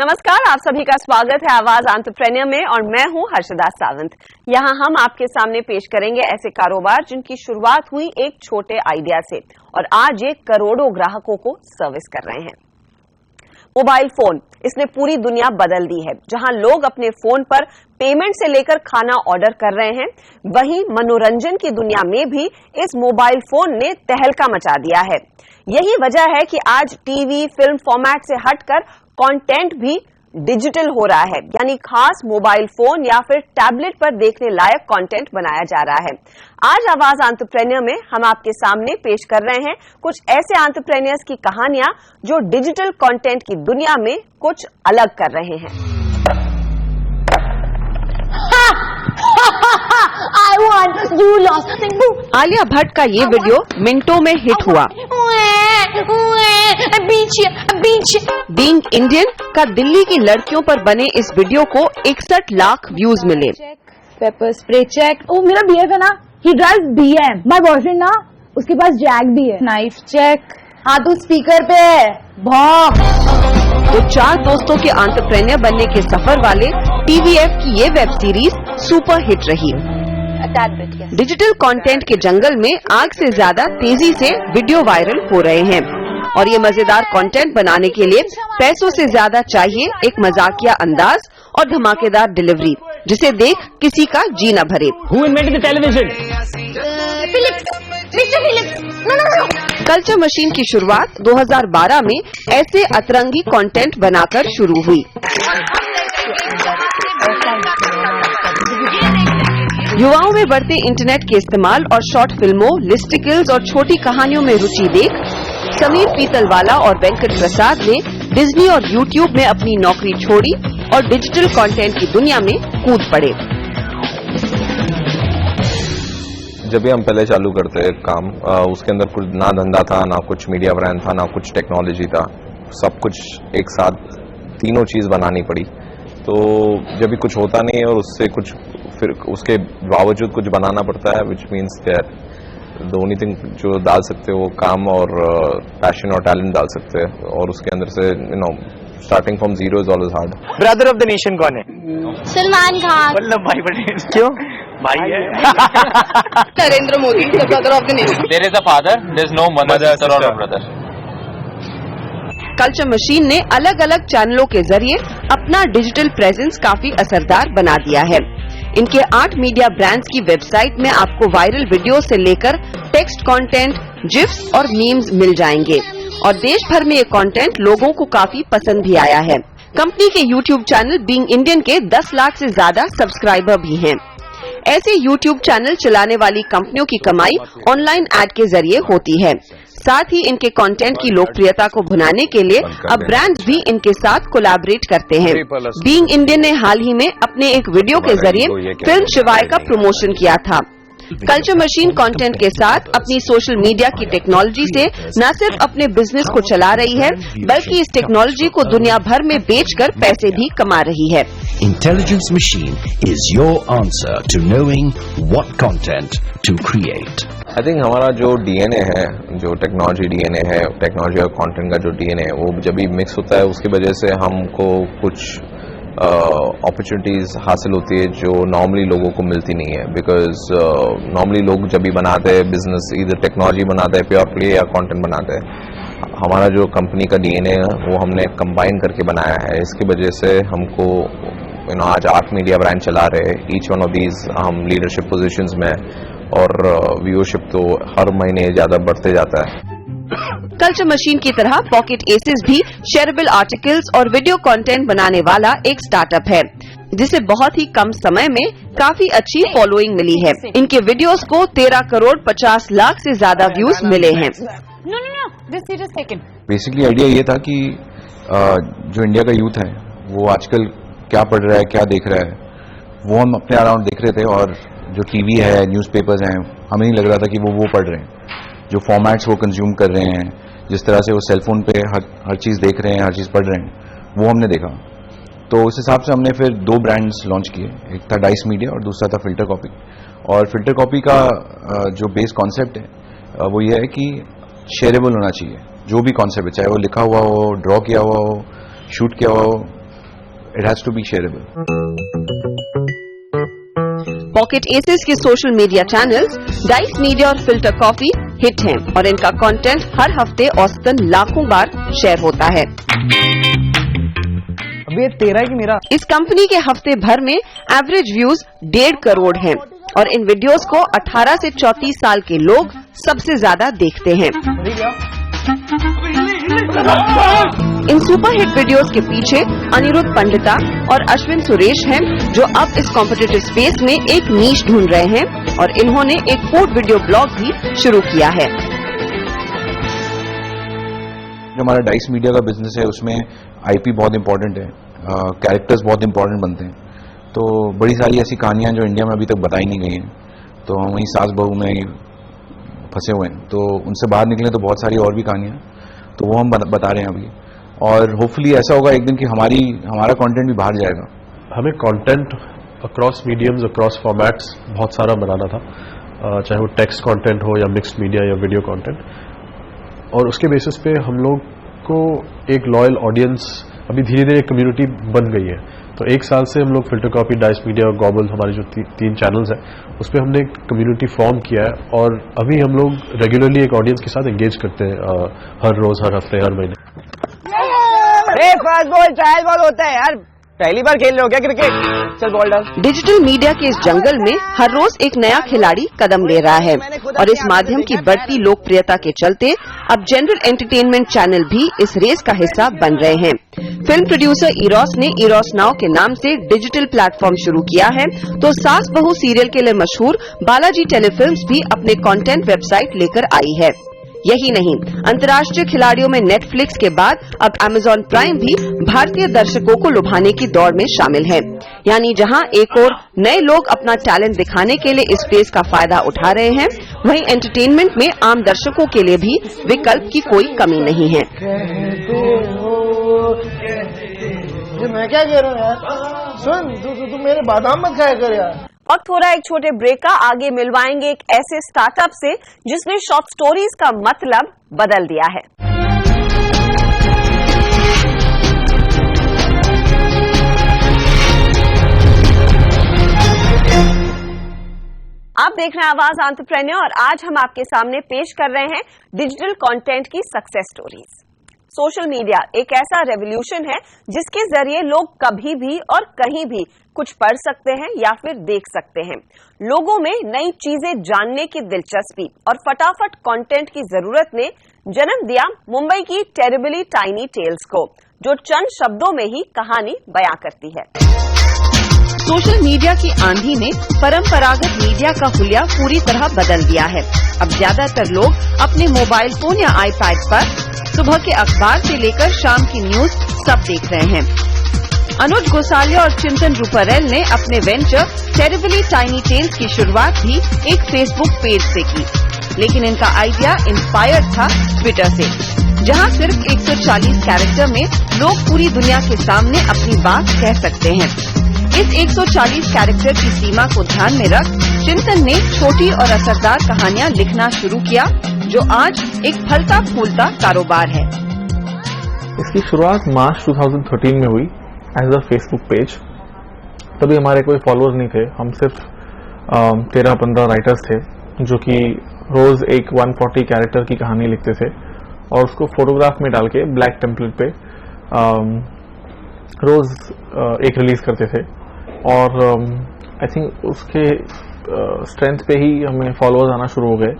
नमस्कार, आप सभी का स्वागत है आवाज एंटरप्रेन्योर में और मैं हूं हर्षदा सावंत। यहां हम आपके सामने पेश करेंगे ऐसे कारोबार जिनकी शुरुआत हुई एक छोटे आइडिया से और आज ये करोड़ों ग्राहकों को सर्विस कर रहे हैं। मोबाइल फोन, इसने पूरी दुनिया बदल दी है। जहां लोग अपने फोन पर पेमेंट से लेकर खाना ऑर्डर कर रहे हैं, वहीं मनोरंजन की दुनिया में भी इस मोबाइल फोन ने तहलका मचा दिया है। यही वजह है कि आज टीवी, फिल्म फॉर्मेट से हटकर कंटेंट भी डिजिटल हो रहा है, यानी खास मोबाइल फोन या फिर टैबलेट पर देखने लायक कंटेंट बनाया जा रहा है। आज आवाज एंटरप्रेन्योर में हम आपके सामने पेश कर रहे हैं कुछ ऐसे एंटरप्रेन्योर्स की कहानियां जो डिजिटल कंटेंट की दुनिया में कुछ अलग कर रहे हैं। I won, you lost. Alia Bhatt का ये वीडियो मिनटों में हिट हुआ। बीइंग इंडियन का दिल्ली की लड़कियों पर बने इस वीडियो को 61 लाख व्यूज मिले। Pepper spray check. ओ मेरा बीएफ है ना, he drives BM. My boyfriend ना, उसके पास जैक भी है। Knife check. हाँ तू स्पीकर पे है, भौंक। तो चार दोस्तों के एंटरप्रेन्योर बनने के सफर वाले टीवीएफ की ये वेब सीरीज सुपर हिट रही। डिजिटल कंटेंट के जंगल में आग से ज्यादा तेजी से वीडियो वायरल हो रहे हैं और ये मजेदार कंटेंट बनाने के लिए पैसों से ज्यादा चाहिए एक मजाकिया अंदाज और धमाकेदार डिलीवरी, जिसे देख किसी का जी न भरे। Who invented the television? Culture machine की शुरुआत 2012 में ऐसे अतरंगी कंटेंट बनाकर शुरू हुई। युवाओं में बढ़ते इंटरनेट के इस्तेमाल और शॉर्ट फिल्मों, लिस्टिकल्स और छोटी कहानियों में रुचि देख समीर पीतलवाला और वेंकट प्रसाद ने डिज्नी और यूट्यूब में अपनी नौकरी छोड़ी और डिजिटल कंटेंट की दुनिया में कूद पड़े। जब भी हम पहले चालू करते काम, उसके अंदर कुछ ना धंधा था, ना कुछ मीडिया ब्रांड था, ना कुछ टेक्नोलॉजी था, सब कुछ एक साथ तीनों चीज बनानी पड़ी। तो जब भी कुछ होता नहीं है और उससे कुछ फिर उसके बावजूद कुछ बनाना पड़ता है, which means that the only thing जो डाल सकते हो वो काम और पैशन और टैलेंट डाल सकते हैं और उसके अंदर से starting from zero is always hard. Brother of the nation कौन है? सलमान खान। वल्लभ भाई पटेल। क्यों? भाई है। Narendra Modi, the brother of the nation. There is a father, there is no mother, sister or brother. Culture machine ने अलग अलग चैनलों के जरिए अपना डिजिटल प्रेजेंस काफी असरदार बना दिया है। इनके 8 मीडिया ब्रांड्स की वेबसाइट में आपको वायरल वीडियो से लेकर टेक्स्ट कंटेंट, जिफ्स और मीम्स मिल जाएंगे और देश भर में ये कंटेंट लोगों को काफी पसंद भी आया है। कंपनी के यूट्यूब चैनल बीइंग इंडियन के 10 लाख से ज्यादा सब्सक्राइबर भी हैं। ऐसे यूट्यूब चैनल चलाने वाली कंपनियों की कमाई ऑनलाइन एड के जरिए होती है। साथ ही इनके कंटेंट की लोकप्रियता को भुनाने के लिए अब ब्रांड्स भी इनके साथ कोलैबोरेट करते हैं। बीइंग इंडियन ने हाल ही में अपने एक वीडियो के जरिए फिल्म शिवाय का प्रमोशन किया था। कल्चर मशीन कंटेंट के साथ अपनी सोशल मीडिया की टेक्नोलॉजी से न सिर्फ अपने बिजनेस को चला रही है, बल्कि इस टेक्नोलॉजी को दुनिया भर में बेचकर पैसे भी कमा रही है। Intelligence Machine is your answer to knowing what content to create. I think हमारा जो डीएनए है, जो टेक्नोलॉजी डीएनए है, टेक्नोलॉजी और कंटेंट का जो डीएनए है, वो जब भी मिक्स होता है उसकी वजह से हमको कुछ अपॉर्चुनिटीज हासिल होती है जो नॉर्मली लोगों को मिलती नहीं है। बिकॉज नॉर्मली लोग जब भी बनाते हैं बिजनेस, इधर टेक्नोलॉजी बनाते हैं प्योर प्ले या कंटेंट बनाते हैं। हमारा जो कंपनी का डीएनए है वो हमने कंबाइन करके बनाया है। इसकी वजह से हमको आज 8 मीडिया ब्रांड चला रहे हैं। ईच वन ऑफ दीज हम लीडरशिप पोजीशंस में और व्यूअरशिप तो हर महीने ज्यादा बढ़ते जाता है। कल्चर मशीन की तरह पॉकेट एसेस भी शेयरेबल आर्टिकल्स और वीडियो कंटेंट बनाने वाला एक स्टार्टअप है, जिसे बहुत ही कम समय में काफी अच्छी फॉलोइंग मिली है। इनके वीडियोस को 13 करोड़ 50 लाख से ज्यादा व्यूज मिले हैं। बेसिकली आइडिया ये था कि जो इंडिया का यूथ है वो आजकल क्या पढ़ रहा है, क्या देख रहा है, वो हम अपने अराउंड देख रहे थे। और जो टीवी है, न्यूज़पेपर्स हैं, हमें नहीं लग रहा था कि वो पढ़ रहे हैं। जो फॉर्मेट्स वो कंज्यूम कर रहे हैं, जिस तरह से वो सेलफोन पे हर चीज़ देख रहे हैं, हर चीज़ पढ़ रहे हैं, वो हमने देखा। तो उस हिसाब से हमने फिर 2 ब्रांड्स लॉन्च किए। एक था डाइस मीडिया और दूसरा था फिल्टर कॉपी। और फिल्टर कॉपी का जो बेस कॉन्सेप्ट है वो ये है कि शेयरेबल होना चाहिए। जो भी कॉन्सेप्ट है, चाहे वो लिखा हुआ हो, ड्रॉ किया हुआ हो, शूट किया हुआ हो, it has to be shareable. Pocket Aces के social media channels Dice Media और फिल्टर कॉफी हिट हैं और इनका कंटेंट हर हफ्ते औसतन लाखों बार शेयर होता है. अभी ये तेरा है कि मेरा? इस कंपनी के हफ्ते भर में एवरेज व्यूज 1.5 करोड़ हैं और इन वीडियोस को 18 से 34 साल के लोग सबसे ज्यादा देखते हैं. इन सुपरहिट वीडियोस के पीछे अनिरुद्ध पंडिता और अश्विन सुरेश हैं, जो अब इस कॉम्पिटिटिव स्पेस में एक नीश ढूंढ रहे हैं और इन्होंने एक फूड वीडियो ब्लॉग भी शुरू किया है. जो हमारा डाइस मीडिया का बिजनेस है उसमें आईपी बहुत इंपॉर्टेंट है, कैरेक्टर्स बहुत इंपॉर्टेंट बनते हैं. तो बड़ी सारी ऐसी कहानियां जो इंडिया में अभी तक बताई नहीं गई हैं, तो हम वहीं सास बहू में फंसे हुए हैं. तो उनसे बाहर निकले तो बहुत सारी और भी कहानियां, तो वो हम बता रहे हैं अभी. और होपफुली ऐसा होगा एक दिन कि हमारा कंटेंट भी बाहर जाएगा. हमें content across mediums, across formats बहुत सारा बनाना था, चाहे वो टेक्स्ट कंटेंट हो या मिक्स्ड मीडिया या वीडियो कंटेंट. और उसके बेसिस पे हम लोग को एक लॉयल ऑडियंस, अभी धीरे धीरे कम्युनिटी बन गई है. तो एक साल से हम लोग फिल्टर कॉपी, डाइस मीडिया और गॉबल, हमारे जो तीन चैनल्स हैं, उस पर हमने एक कम्युनिटी फॉर्म किया है. और अभी हम लोग रेगुलरली एक ऑडियंस के साथ एंगेज करते हैं, हर रोज, हर हफ्ते, हर महीने. फास्ट बॉल ट्रायल बॉल होता है यार, पहली बार खेल रहे हो क्या क्रिकेट? चल बॉल डाल. डिजिटल मीडिया के इस जंगल में हर रोज एक नया खिलाड़ी कदम ले रहा है और इस माध्यम की बढ़ती लोकप्रियता के चलते अब जनरल एंटरटेनमेंट चैनल भी इस रेस का हिस्सा बन रहे हैं. फिल्म प्रोड्यूसर इरोस ने इरोस नाउ के नाम से डिजिटल प्लेटफॉर्म शुरू किया है, तो सास बहू सीरियल के लिए मशहूर बालाजी टेलीफिल्म्स भी अपने कंटेंट वेबसाइट लेकर आई है. यही नहीं, अंतर्राष्ट्रीय खिलाड़ियों में नेटफ्लिक्स के बाद अब अमेजॉन प्राइम भी भारतीय दर्शकों को लुभाने की दौड़ में शामिल है. यानी जहां एक और नए लोग अपना टैलेंट दिखाने के लिए इस स्पेस का फायदा उठा रहे हैं, वहीं एंटरटेनमेंट में आम दर्शकों के लिए भी विकल्प की कोई कमी नहीं है. मैं क्या कह रहा हूँ यार, सुन तू मेरे बादाम मत खाया कर यार. वक्त हो रहा है एक छोटे ब्रेक का. आगे मिलवाएंगे एक ऐसे स्टार्टअप से जिसने शॉर्ट स्टोरीज का मतलब बदल दिया है. आप देख रहे हैं आवाज एंटरप्रेन्योर और आज हम आपके सामने पेश कर रहे हैं डिजिटल कंटेंट की सक्सेस स्टोरीज. सोशल मीडिया एक ऐसा रेवोल्यूशन है जिसके जरिए लोग कभी भी और कहीं भी कुछ पढ़ सकते हैं या फिर देख सकते हैं. लोगों में नई चीजें जानने की दिलचस्पी और फटाफट कंटेंट की जरूरत ने जन्म दिया मुंबई की टेरिबली टाइनी टेल्स को, जो चंद शब्दों में ही कहानी बयां करती है. सोशल मीडिया की आंधी ने परंपरागत मीडिया का हुलिया पूरी तरह बदल दिया है. अब ज्यादातर लोग अपने मोबाइल फोन या आईपैड पर सुबह के अखबार से लेकर शाम की न्यूज सब देख रहे हैं. अनुज गोसालिया और चिंतन रूपारेल ने अपने वेंचर टेरिबली टाइनी टेल्स की शुरुआत भी एक फेसबुक पेज से की, लेकिन इनका आइडिया इंस्पायर्ड था ट्विटर से, जहां सिर्फ 140 कैरेक्टर में लोग पूरी दुनिया के सामने अपनी बात कह सकते हैं. इस 140 कैरेक्टर की सीमा को ध्यान में रख चिंतन ने छोटी और असरदार कहानियां लिखना शुरू किया, जो आज एक फलता फूलता कारोबार है. इसकी शुरुआत मार्च 2013 में हुई एज अ फेसबुक पेज. तभी हमारे कोई फॉलोअर्स नहीं थे, हम सिर्फ 13-15 राइटर्स थे जो कि रोज एक 140 कैरेक्टर की कहानी लिखते थे और उसको फोटोग्राफ में डाल के ब्लैक टेम्पलेट पे रोज एक रिलीज करते थे. और आई थिंक उसके स्ट्रेंथ पे ही हमें फॉलोअर्स आना शुरू हो गए.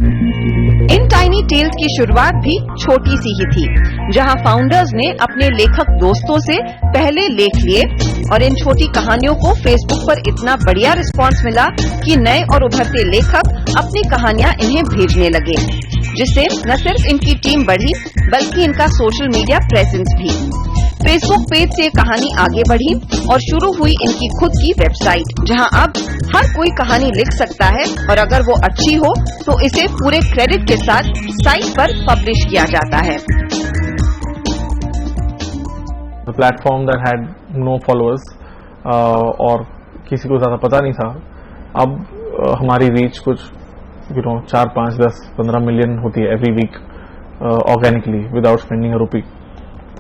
इन टाइनी टेल्स की शुरुआत भी छोटी सी ही थी, जहां फाउंडर्स ने अपने लेखक दोस्तों से पहले लेख लिए और इन छोटी कहानियों को फेसबुक पर इतना बढ़िया रिस्पांस मिला कि नए और उभरते लेखक अपनी कहानियां इन्हें भेजने लगे, जिससे न सिर्फ इनकी टीम बढ़ी बल्कि इनका सोशल मीडिया प्रेजेंस भी. फेसबुक पेज से कहानी आगे बढ़ी और शुरू हुई इनकी खुद की वेबसाइट, जहां अब हर कोई कहानी लिख सकता है और अगर वो अच्छी हो तो इसे पूरे क्रेडिट के साथ साइट पर पब्लिश किया जाता है. Platform that had no followers और किसी को ज्यादा पता नहीं था, अब हमारी रीच कुछ 4, 5, 10, 15 मिलियन होती है every week organically without spending a rupee.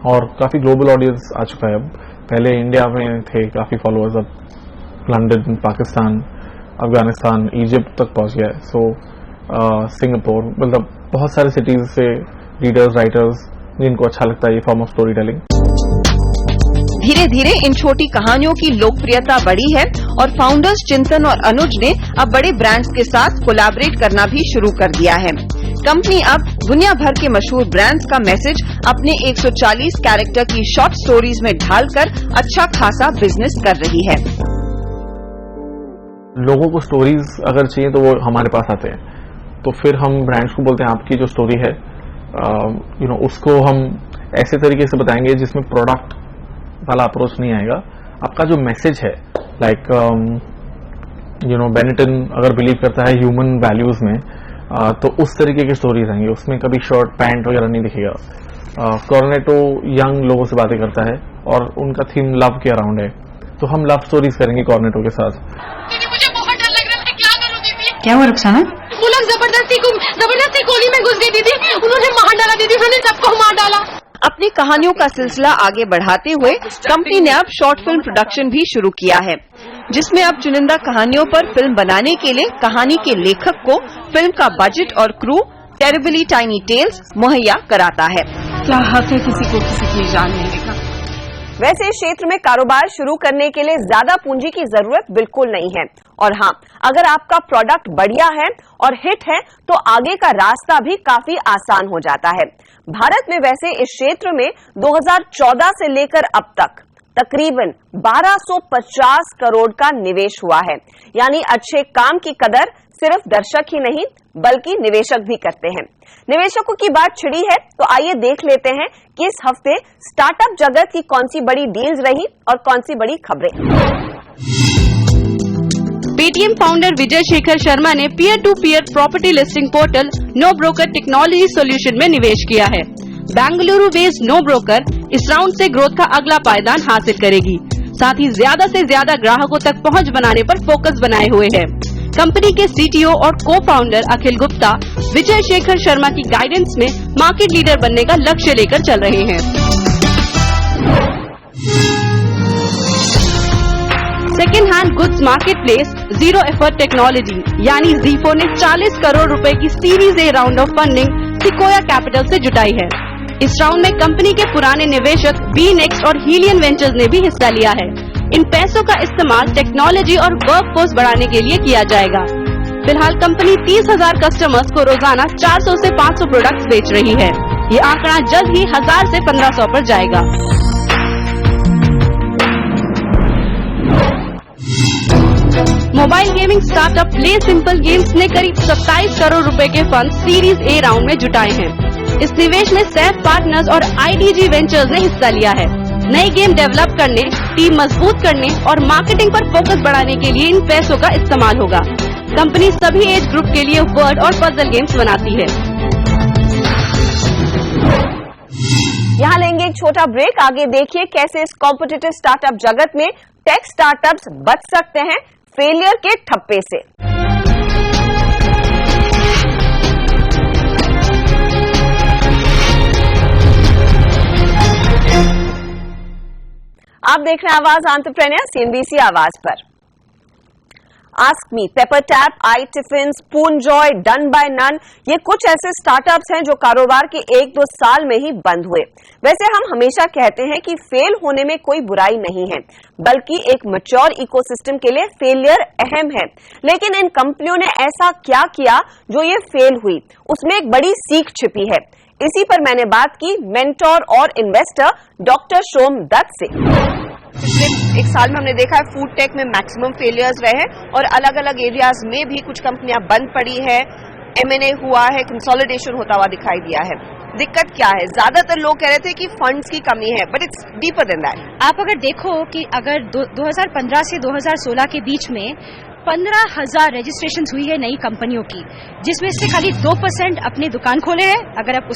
और काफी ग्लोबल ऑडियंस आ चुका है अब, पहले इंडिया में थे काफी फॉलोअर्स, अब लंदन, पाकिस्तान, अफगानिस्तान, इजिप्ट तक पहुंच गया है। सो सिंगापुर, मतलब बहुत सारे सिटीज से रीडर्स, राइटर्स जिनको अच्छा लगता है ये फॉर्म ऑफ स्टोरी टेलिंग। धीरे धीरे इन छोटी कहानियों की लोकप्रियता बढ़ी है और फाउंडर्स चिंतन और अनुज ने अब बड़े ब्रांड्स के साथ कोलैबोरेट करना भी शुरू कर दिया है। कंपनी अब दुनिया भर के मशहूर ब्रांड्स का मैसेज अपने 140 कैरेक्टर की शॉर्ट स्टोरीज में ढालकर अच्छा खासा बिजनेस कर रही है। लोगों को स्टोरीज अगर चाहिए तो वो हमारे पास आते हैं, तो फिर हम ब्रांड्स को बोलते हैं आपकी जो स्टोरी है उसको हम ऐसे तरीके से बताएंगे जिसमें प्रोडक्ट वाला अप्रोच नहीं आएगा। आपका जो मैसेज है, लाइक बेनेटन अगर बिलीव करता है ह्यूमन वैल्यूज में, तो उस तरीके की स्टोरीज आएंगी, उसमें कभी शर्ट पैंट वगैरह नहीं दिखेगा। कॉर्नेटो यंग लोगों से बातें करता है और उनका थीम लव के अराउंड है, तो हम लव स्टोरीज करेंगे कॉर्नेटो के साथ। मुझे बहुत डर लग रहा है, क्या करूँ दीदी? क्या हुआ रुखसाना? वो लोग जबरदस्ती गोली में घुस गई दीदी, उन्होंने मार डाला दीदी, उन्होंने सबको मार डाला। अपनी कहानियों का सिलसिला आगे बढ़ाते हुए कंपनी ने अब शॉर्ट फिल्म प्रोडक्शन भी शुरू किया है, जिसमें अब चुनिंदा कहानियों पर फिल्म बनाने के लिए कहानी के लेखक को फिल्म का बजट और क्रू टेरिबली टाइनी टेल्स मुहैया कराता है। क्या हक है किसी को किसी की जान लेने का? वैसे इस क्षेत्र में कारोबार शुरू करने के लिए ज्यादा पूंजी की जरूरत बिल्कुल नहीं है, और हाँ, अगर आपका प्रोडक्ट बढ़िया है और हिट है तो आगे का रास्ता भी काफी आसान हो जाता है। भारत में वैसे इस क्षेत्र में 2014 से लेकर अब तक तकरीबन 1250 करोड़ का निवेश हुआ है। यानी अच्छे काम की कदर सिर्फ दर्शक ही नहीं बल्कि निवेशक भी करते हैं। निवेशकों की बात छिड़ी है तो आइए देख लेते हैं कि इस हफ्ते स्टार्टअप जगत की कौन सी बड़ी डील्स रही और कौन सी बड़ी खबरें। पेटीएम फाउंडर विजय शेखर शर्मा ने peer to peer property listing portal no broker technology solution में निवेश किया है। बेंगलुरु बेस्ड नो ब्रोकर इस राउंड से ग्रोथ का अगला पायदान हासिल करेगी, साथ ही ज्यादा से ज्यादा ग्राहकों तक पहुंच बनाने पर फोकस बनाए हुए है। कंपनी के सीटीओ और को फाउंडर अखिल गुप्ता विजय शेखर शर्मा की गाइडेंस में मार्केट लीडर बनने का लक्ष्य लेकर चल रहे हैं। Second hand goods market place zero effort technology यानी ज़ीफो ने 40 करोड़ रुपए की series A round of funding sequoia capital से जुटाई है। इस राउंड में कंपनी के पुराने निवेशक बी नेक्स्ट और हीलियन वेंचर्स ने भी हिस्सा लिया है। इन पैसों का इस्तेमाल टेक्नोलॉजी और वर्कफोर्स बढ़ाने के लिए किया जाएगा। फिलहाल कंपनी 30,000 कस्टमर्स को रोजाना 400 से 500 प्रोडक्ट्स बेच रही है। ये आंकड़ा जल्द ही 1000 से 1500 पर जाएगा। Mobile gaming startup play simple games ने करीब 27 करोड़ रुपए के फंड सीरीज ए राउंड में जुटाए हैं। इस निवेश में सैफ पार्टनर्स और आईडीजी वेंचर्स ने हिस्सा लिया है। नई गेम डेवलप करने, टीम मजबूत करने और मार्केटिंग पर फोकस बढ़ाने के लिए इन पैसों का इस्तेमाल होगा। कंपनी सभी एज ग्रुप के लिए वर्ड और पजल गेम्स बनाती है। यहाँ लेंगे एक छोटा ब्रेक। आगे देखिए कैसे इस कॉम्पिटिटिव स्टार्टअप जगत में टेक स्टार्टअप्स बच सकते हैं फेलियर के ठप्पे से। आप देख रहे हैं आवाज एंटरप्रेन्योर सीएनबीसी आवाज पर। Ask me, paper tap, iTiffin, spoon joy, done by none, ये कुछ ऐसे स्टार्टअप्स हैं जो कारोबार के 1-2 साल में ही बंद हुए। वैसे हम हमेशा कहते हैं कि फेल होने में कोई बुराई नहीं है, बल्कि एक मैच्योर इकोसिस्टम के लिए फेलियर अहम है। लेकिन इन कंपनियों ने ऐसा क्या किया जो ये फेल हुई, उसमें एक बड़ी सीख छिपी है। इसी पर मैंने बात की मेंटोर और इन्वेस्टर डॉक्टर सोम दत्त से। पिछले 1 साल में हमने देखा है फूड टेक में मैक्सिमम फेलियर्स रहे हैं और अलग अलग एरियाज में भी कुछ कंपनियां बंद पड़ी है, M&A हुआ है, कंसोलिडेशन होता हुआ दिखाई दिया है। दिक्कत क्या है? ज्यादातर लोग कह रहे थे कि फंड्स की कमी है, but it's deeper than that. आप अगर देखो कि अगर 2015 से 2016 के बीच में 15,000 रजिस्ट्रेशन हुई है नई कंपनियों की, जिसमें से खाली 2% अपनी दुकान खोले हैं, अगर आप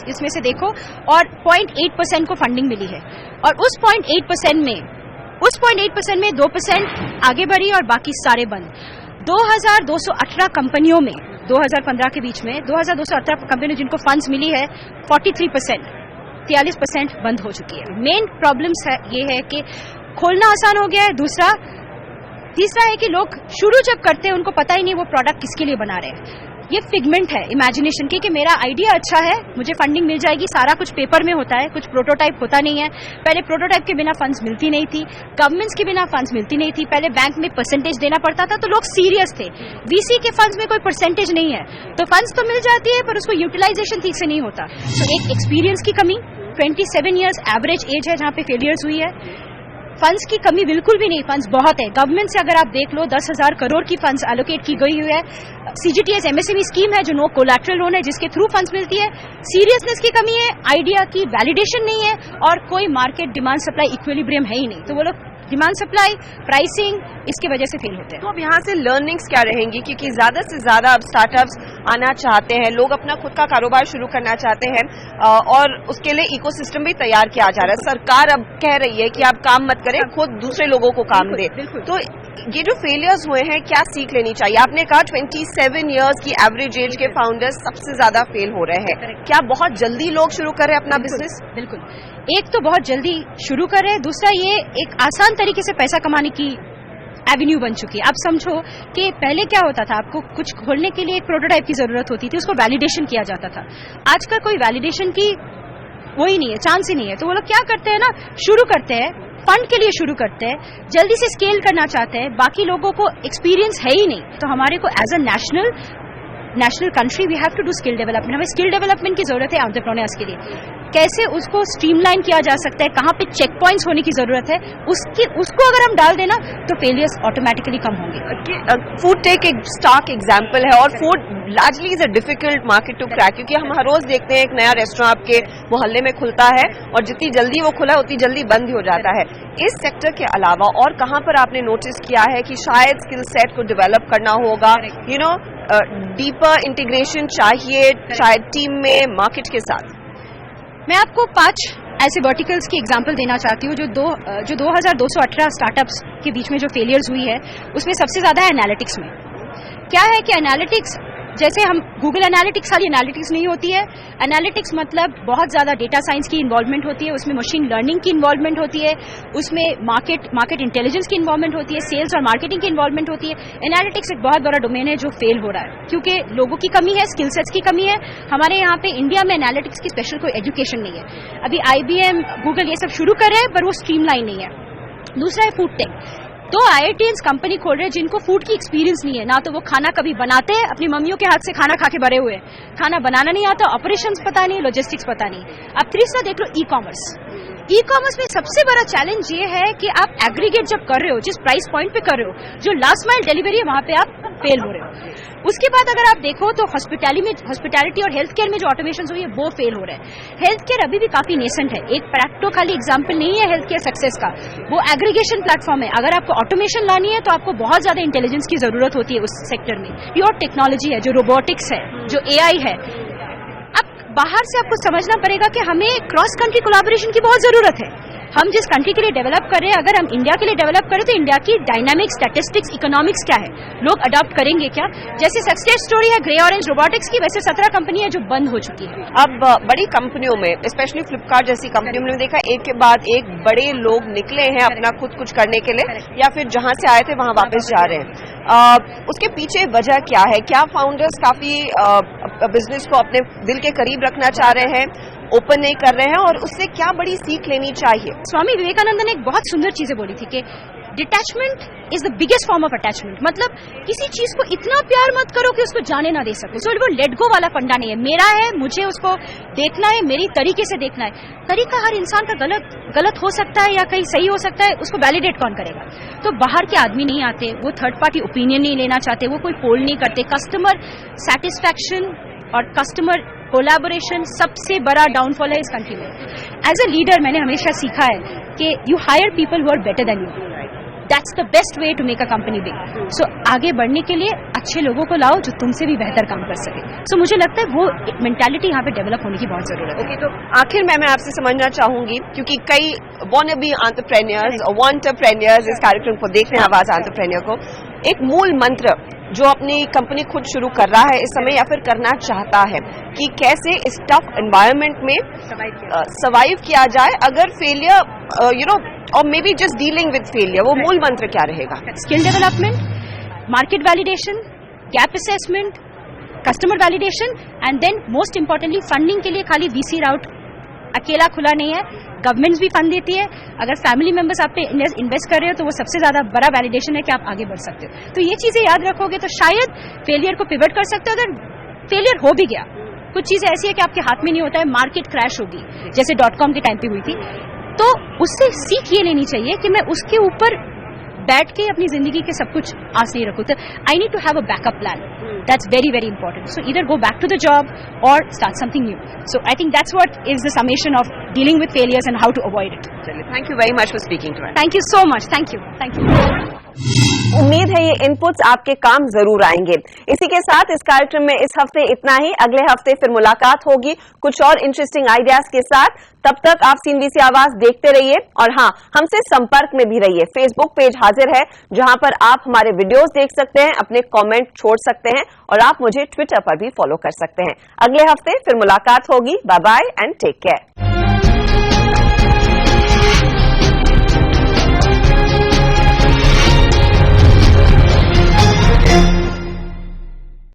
इसमें से देखो, और 0.8% को फंडिंग मिली है। और उस 0.8% में 2% आगे बढ़ी और बाकी सारे बंद। 2218 कंपनियों में 2015 के बीच में 2218 कंपनियों जिनको फंड्स मिली है, 43% 43% बंद हो चुकी है। मेन प्रॉब्लम्स है ये है कि खोलना आसान हो गया है, तीसरा है कि लोग शुरू जब करते हैं उनको पता ही नहीं वो प्रोडक्ट किसके लिए बना रहे हैं। ये फिगमेंट है इमेजिनेशन की कि मेरा आइडिया अच्छा है, मुझे फंडिंग मिल जाएगी, सारा कुछ पेपर में होता है, कुछ प्रोटोटाइप होता नहीं है। पहले प्रोटोटाइप के बिना फंड्स मिलती नहीं थी, गवर्नमेंट्स के बिना फंड्स मिलती नहीं थी, पहले बैंक में परसेंटेज देना पड़ता था, तो लोग सीरियस थे। वीसी के फंड्स में कोई परसेंटेज नहीं है, तो फंड्स तो मिल जाती है पर उसको यूटिलाइजेशन ठीक से नहीं होता। तो एक एक्सपीरियंस की कमी, 27 ईयर्स एवरेज एज है जहां पे फेलियर्स हुई है। फंड्स की कमी बिल्कुल भी नहीं, फंड्स बहुत है। गवर्नमेंट से अगर आप देख लो 10,000 करोड़ की फंड्स एलोकेट की गई हुई है। CGTS MSME स्कीम है जो नो कोलैटरल लोन है, जिसके थ्रू फंड्स मिलती है। सीरियसनेस की कमी है, आइडिया की वैलिडेशन नहीं है, और कोई मार्केट डिमांड सप्लाई इक्विलिब्रियम है ही नहीं। तो वो लोग डिमांड सप्लाई, प्राइसिंग, इसकी वजह से फेल होते हैं। तो अब यहाँ से लर्निंग्स क्या रहेंगी, क्योंकि ज्यादा से ज्यादा अब स्टार्टअप्स आना चाहते हैं, लोग अपना खुद का कारोबार शुरू करना चाहते हैं, और उसके लिए इकोसिस्टम भी तैयार किया जा रहा है। सरकार अब कह रही है कि आप काम मत करें, खुद दूसरे लोगों को काम दे। तो ये जो फेलियर्स हुए हैं, क्या सीख लेनी चाहिए? आपने कहा 27 इयर्स की एवरेज एज के फाउंडर्स सबसे ज्यादा फेल हो रहे हैं। क्या बहुत जल्दी लोग शुरू कर रहे हैं अपना बिजनेस? बिल्कुल, एक तो बहुत जल्दी शुरू कर रहे हैं, दूसरा ये एक आसान तरीके से पैसा कमाने की एवेन्यू बन चुकी है। आप समझो कि पहले क्या होता था, आपको कुछ खोलने के लिए एक प्रोटोटाइप की जरूरत होती थी, उसको वैलिडेशन किया जाता था। आजकल कोई वैलिडेशन की वो ही नहीं है, चांस ही नहीं है। तो वो लोग क्या करते हैं ना, शुरू करते हैं, फंड के लिए शुरू करते हैं, जल्दी से स्केल करना चाहते हैं, बाकी लोगों को एक्सपीरियंस है ही नहीं। तो हमारे को as a national country we have to do skill development. हमें स्किल डेवलपमेंट की जरूरत है एंटरप्रेन्योर्स के लिए। कैसे उसको स्ट्रीमलाइन किया जा सकता है, कहाँ पे चेक पॉइंट्स होने की जरूरत है, उसको अगर हम डाल देना तो फेलियर्स ऑटोमेटिकली कम होंगे। फूड टेक एक स्टार्क एग्जाम्पल है, और food largely is a difficult market to crack, क्योंकि हम हर रोज देखते हैं एक नया रेस्टोरेंट आपके मोहल्ले में खुलता है, और जितनी जल्दी वो खुला उतनी जल्दी बंद हो जाता है। इस सेक्टर के अलावा और कहाँ पर आपने नोटिस किया है कि शायद स्किल सेट को डेवलप करना होगा, यू नो डीपर इंटीग्रेशन चाहिए शायद टीम में मार्केट के साथ? मैं आपको 5 ऐसे वर्टिकल्स की एग्जांपल देना चाहती हूँ जो 2218 स्टार्टअप्स के बीच में जो फेलियर्स हुई है, उसमें सबसे ज्यादा है एनालिटिक्स में। क्या है कि एनालिटिक्स, जैसे हम गूगल एनालिटिक्स खाली एनालिटिक्स नहीं होती है। एनालिटिक्स मतलब बहुत ज्यादा डेटा साइंस की इन्वॉल्वमेंट होती है, उसमें मशीन लर्निंग की इन्वॉल्वमेंट होती है, उसमें मार्केट इंटेलिजेंस की इन्वॉल्वमेंट होती है, सेल्स और मार्केटिंग की इन्वॉल्वमेंट होती है। एनालिटिक्स एक बहुत बड़ा डोमेन है जो फेल हो रहा है, क्योंकि लोगों की कमी है, स्किल सेट्स की कमी है। हमारे यहाँ पे इंडिया में एनालिटिक्स की स्पेशल कोई एजुकेशन नहीं है। अभी IBM, गूगल ये सब शुरू कर रहे हैं, पर वो स्ट्रीमलाइन नहीं है। दूसरा है फूड टेक। 2 IITians कंपनी खोल रहे हैं जिनको फूड की एक्सपीरियंस नहीं है, ना तो वो खाना कभी बनाते हैं, अपनी मम्मियों के हाथ से खाना खा के बड़े हुए, खाना बनाना नहीं आता, ऑपरेशंस पता नहीं, लॉजिस्टिक्स पता नहीं। अब तीसरा देख लो ई कॉमर्स में सबसे बड़ा चैलेंज ये है कि आप एग्रीगेट जब कर रहे हो, जिस प्राइस पॉइंट पे कर रहे हो, जो लास्ट माइल डिलीवरी है वहां पे आप फेल हो रहे हो। उसके बाद अगर आप देखो तो हॉस्पिटैलिटी और हेल्थ केयर में जो ऑटोमेशन हुई है वो फेल हो रहा है। हेल्थ केयर अभी भी काफी नेसेंट है, एक प्रैक्टो खाली एग्जाम्पल नहीं है हेल्थ केयर सक्सेस का, वो एग्रीगेशन प्लेटफॉर्म है। अगर आपको ऑटोमेशन लानी है तो आपको बहुत ज्यादा इंटेलिजेंस की जरूरत होती है उस सेक्टर में। प्योर टेक्नोलॉजी है, जो रोबोटिक्स है, जो AI है। अब बाहर से आपको समझना पड़ेगा कि हमें क्रॉस कंट्री कोलैबोरेशन की बहुत जरूरत है। हम जिस कंट्री के लिए डेवलप कर रहे हैं, अगर हम इंडिया के लिए डेवलप करें तो इंडिया की डायनामिक स्टैटिस्टिक्स, इकोनॉमिक्स क्या है, लोग अडॉप्ट करेंगे क्या? जैसे सक्सेस स्टोरी है ग्रे ऑरेंज रोबोटिक्स की, वैसे 17 कंपनी है जो बंद हो चुकी है। अब बड़ी कंपनियों में, स्पेशली फ्लिपकार्ट जैसी कंपनियों में देखा एक के बाद एक बड़े लोग निकले हैं अपना खुद कुछ करने के लिए, या फिर जहां से आए थे वहां वापस जा रहे हैं। उसके पीछे वजह क्या है? क्या फाउंडर्स काफी बिजनेस को अपने दिल के करीब रखना चाह रहे हैं, ओपन नहीं कर रहे हैं, और उससे क्या बड़ी सीख लेनी चाहिए? स्वामी विवेकानंद ने एक बहुत सुंदर चीजें बोली थी कि detachment is the biggest form of attachment. मतलब किसी चीज को इतना प्यार मत करो कि उसको जाने ना दे सको। सो वो लेट गो वाला फंडा नहीं है, मेरा है, मुझे उसको देखना है, मेरी तरीके से देखना है। तरीका हर इंसान का गलत हो सकता है या कहीं सही हो सकता है, उसको वैलिडेट कौन करेगा? तो बाहर के आदमी नहीं आते, वो थर्ड पार्टी ओपिनियन नहीं लेना चाहते, वो कोई पोल नहीं करते। कस्टमर सेटिस्फैक्शन और कस्टमर कोलैबोरेशन सबसे बड़ा डाउनफॉल है इस कंट्री में। एज अ लीडर मैंने हमेशा सीखा है कि you hire people who are better than you. That's the best way to make a company big. So आगे बढ़ने के लिए अच्छे लोगों को लाओ जो तुमसे भी बेहतर काम कर सके। सो मुझे लगता है वो मेंटालिटी यहाँ पे डेवलप होने की बहुत जरूरत है। ओके, तो आखिर में मैं आपसे समझना चाहूंगी, क्योंकि कई wannabe एंटरप्रेन्योर्स और वांटरप्रेन्योर्स इस कार्यक्रम को देख रहे हैं, आवाज एंटरप्रेन्योर को, एक मूल मंत्र जो अपनी कंपनी खुद शुरू कर रहा है इस समय या फिर करना चाहता है कि कैसे इस टफ एनवायरनमेंट में सर्वाइव किया जाए अगर फेलियर यू नो और maybe just dealing with failure, वो मूल मंत्र क्या रहेगा? Skill development, market validation, gap assessment, customer validation and then most importantly funding के लिए खाली वीसी राउट अकेला खुला नहीं है, गवर्नमेंट्स भी फंड देती है। अगर फैमिली मेंबर्स आप पे इन्वेस्ट कर रहे हो तो वो सबसे ज्यादा बड़ा वैलिडेशन है कि आप आगे बढ़ सकते हो। तो ये चीजें याद रखोगे तो शायद फेलियर को पिवट कर सकते हो। अगर फेलियर हो भी गया, कुछ चीजें ऐसी है कि आपके हाथ में नहीं होता है, मार्केट क्रैश होगी जैसे .com के टाइम पे हुई थी, तो उससे सीख ये लेनी चाहिए कि मैं उसके ऊपर बैठ के अपनी जिंदगी के सब कुछ आस नहीं रखूं। तो I need to have a backup plan, that's very very important. So either go back to the job or start something new. So I think that's what is the summation of dealing with failures and how to avoid it. Thank you very much for speaking to us. Thank you so much. Thank you, thank you. उम्मीद है ये inputs आपके काम जरूर आएंगे। इसी के साथ इस कार्यक्रम में इस हफ्ते इतना ही। अगले हफ्ते फिर मुलाकात होगी कुछ और इंटरेस्टिंग आइडियाज के साथ। तब तक आप CNBC आवाज देखते रहिए और हाँ, हमसे संपर्क में भी रहिए। फेसबुक पेज हाजिर है जहां पर आप हमारे वीडियोस देख सकते हैं, अपने कमेंट छोड़ सकते हैं और आप मुझे ट्विटर पर भी फॉलो कर सकते हैं। अगले हफ्ते फिर मुलाकात होगी। Bye bye and take care.